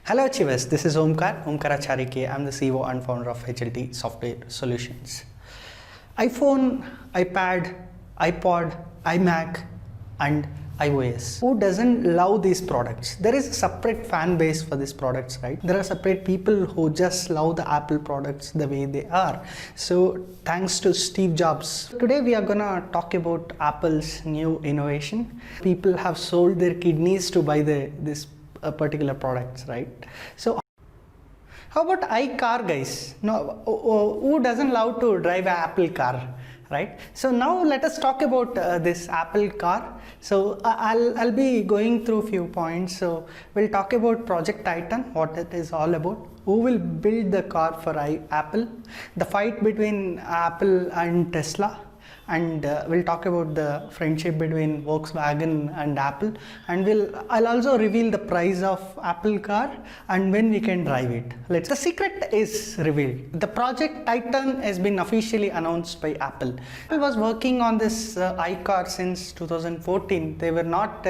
Hello Achievers, this is Omkar Acharya. I'm the CEO and founder of HLT Software Solutions. iPhone, iPad, iPod, iMac and iOS. Who doesn't love these products? There is a separate fan base for these products, right? There are separate people who just love the Apple products the way they are. So thanks to Steve Jobs. Today we are gonna talk about Apple's new innovation. People have sold their kidneys to buy this particular products, right? So how about iCar, guys? No, who doesn't love to drive an Apple car, right? So now let us talk about this Apple car. So I'll be going through few points. So we'll talk about Project Titan, what it is all about. Who will build the car for Apple? The fight between Apple and Tesla. And we'll talk about the friendship between Volkswagen and Apple, and I'll also reveal the price of Apple car and when we can drive it. The secret is revealed. The Project Titan has been officially announced by Apple. Apple was working on this iCar since 2014. They were not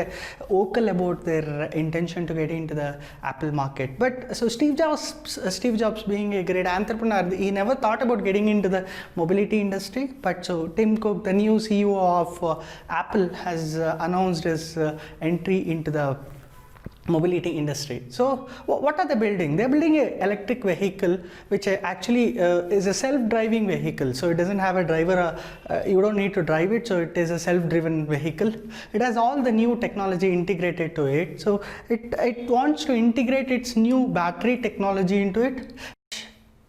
vocal about their intention to get into the Apple market. But so Steve Jobs being a great entrepreneur, he never thought about getting into the mobility industry. But so Tim Cook, the new CEO of Apple, has announced his entry into the mobility industry. So what are they building? They're building an electric vehicle which actually is a self-driving vehicle. So it doesn't have a driver, you don't need to drive it, so it is a self-driven vehicle. It has all the new technology integrated to it. So it wants to integrate its new battery technology into it.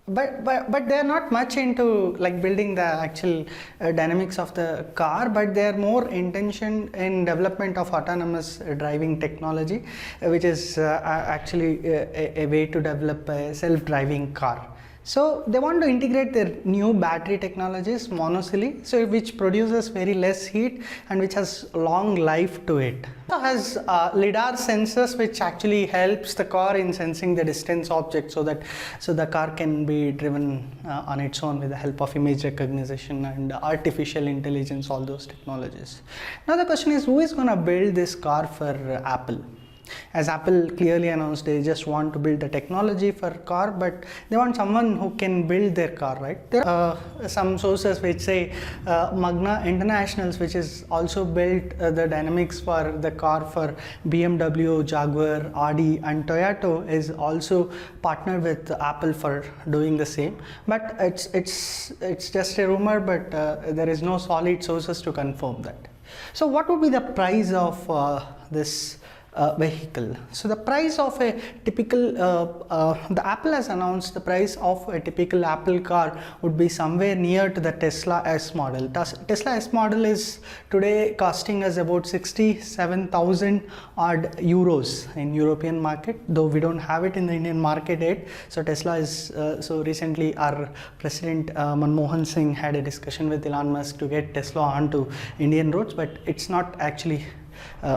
But they are not much into like building the actual dynamics of the car, but they are more intention in development of autonomous driving technology, which is actually a way to develop a self-driving car. So they want to integrate their new battery technologies, monocell, so which produces very less heat and which has long life to it. It has LiDAR sensors which actually helps the car in sensing the distance object, so the car can be driven on its own with the help of image recognition and artificial intelligence, all those technologies. Now the question is, who is going to build this car for Apple? As Apple clearly announced, they just want to build the technology for car, but they want someone who can build their car, right? There are some sources which say Magna Internationals, which is also built the dynamics for the car for BMW, Jaguar, Audi and Toyota, is also partnered with Apple for doing the same. But it's just a rumor, but there is no solid sources to confirm that. So what would be the price of this vehicle? So the price of a typical, the Apple has announced the price of a typical Apple car would be somewhere near to the Tesla S model. Tesla S model is today costing us about 67,000 odd euros in European market, though we don't have it in the Indian market yet. So Tesla is, so recently our President Manmohan Singh had a discussion with Elon Musk to get Tesla onto Indian roads, but it's not actually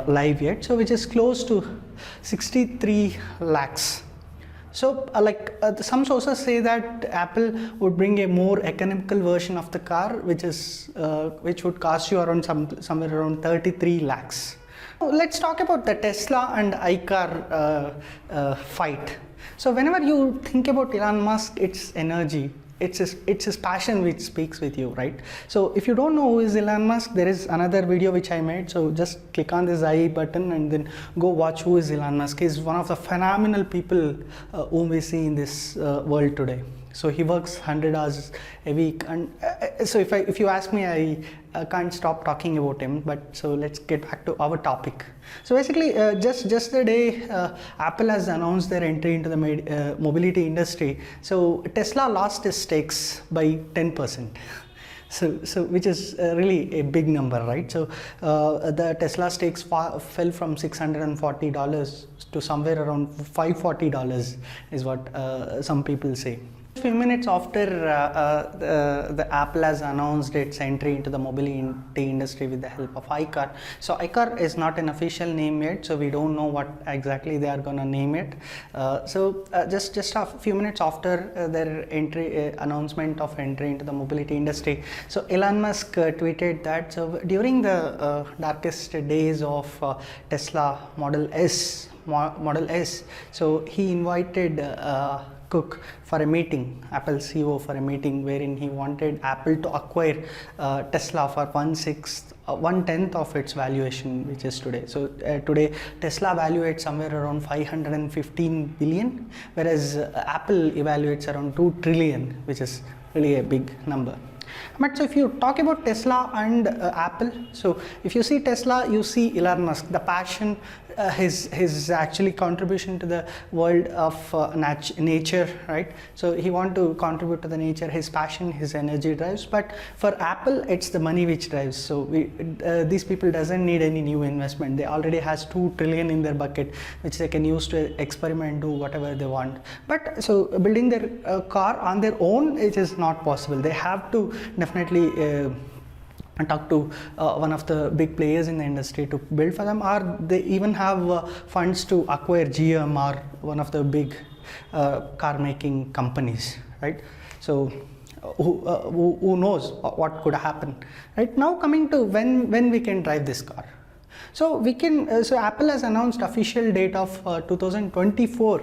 live yet, so which is close to 63 lakhs. So some sources say that Apple would bring a more economical version of the car, which would cost you around somewhere around 33 lakhs. Let's talk about the Tesla and iCar fight. So whenever you think about Elon Musk, it's energy. It's his passion which speaks with you, right? So if you don't know who is Elon Musk, there is another video which I made. So just click on this I button and then go watch who is Elon Musk. He's one of the phenomenal people whom we see in this world today. So he works 100 hours a week, and so if you ask me, I can't stop talking about him. But so let's get back to our topic. So basically, just the day Apple has announced their entry into the mobility industry, so Tesla lost its stakes by 10%. So which is really a big number, right? So the Tesla stakes fell from $640 to somewhere around $540 is what some people say. A few minutes after the Apple has announced its entry into the mobility industry with the help of iCar. So iCar is not an official name yet, so we don't know what exactly they are going to name it. Just a few minutes after their announcement of entry into the mobility industry, so Elon Musk tweeted that during the darkest days of Tesla Model S Model S. So he invited Cook for a meeting, Apple CEO for a meeting, wherein he wanted Apple to acquire Tesla for 1/10 of its valuation, which is today. So today Tesla evaluates somewhere around 515 billion, whereas Apple evaluates around 2 trillion, which is really a big number. But so if you talk about Tesla and Apple, so if you see Tesla, you see Elon Musk, the passion, his actually contribution to the world of nature, right? So he want to contribute to the nature, his passion, his energy drives. But for Apple, it's the money which drives. So these people doesn't need any new investment. They already has 2 trillion in their bucket, which they can use to experiment, do whatever they want. But so building their car on their own, it is not possible. They have to definitely talk to one of the big players in the industry to build for them, or they even have funds to acquire GM or one of the big car making companies, right? So who knows what could happen, right? Now coming to when we can drive this car. So we can, so Apple has announced official date of 2024,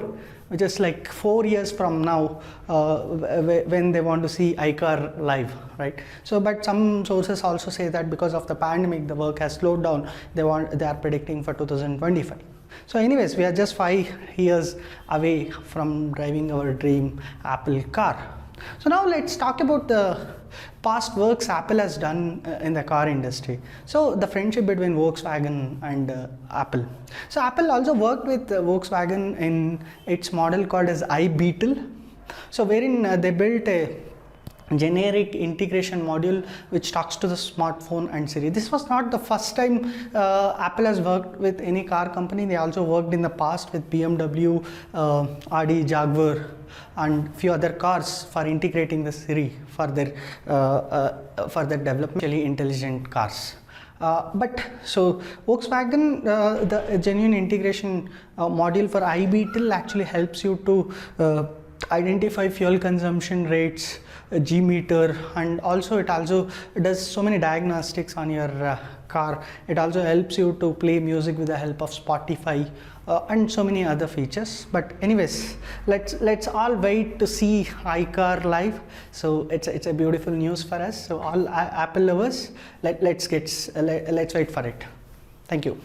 which is like 4 years from now, when they want to see ICar live, right? So, but some sources also say that because of the pandemic, the work has slowed down. They are predicting for 2025. So anyways, we are just 5 years away from driving our dream Apple car. So now let's talk about the past works Apple has done in the car industry. So the friendship between Volkswagen and Apple. So Apple also worked with Volkswagen in its model called as iBeetle. So wherein they built a generic integration module which talks to the smartphone and Siri. This was not the first time Apple has worked with any car company. They also worked in the past with BMW, Audi, Jaguar, and few other cars for integrating the Siri for their developmentally intelligent cars. But so Volkswagen, the genuine integration module for iBeetle actually helps you to identify fuel consumption rates, G meter, and also it also does so many diagnostics on your car. It also helps you to play music with the help of Spotify and so many other features. But anyways, let's all wait to see iCar live. So it's a beautiful news for us. So all Apple lovers, let's wait for it. Thank you.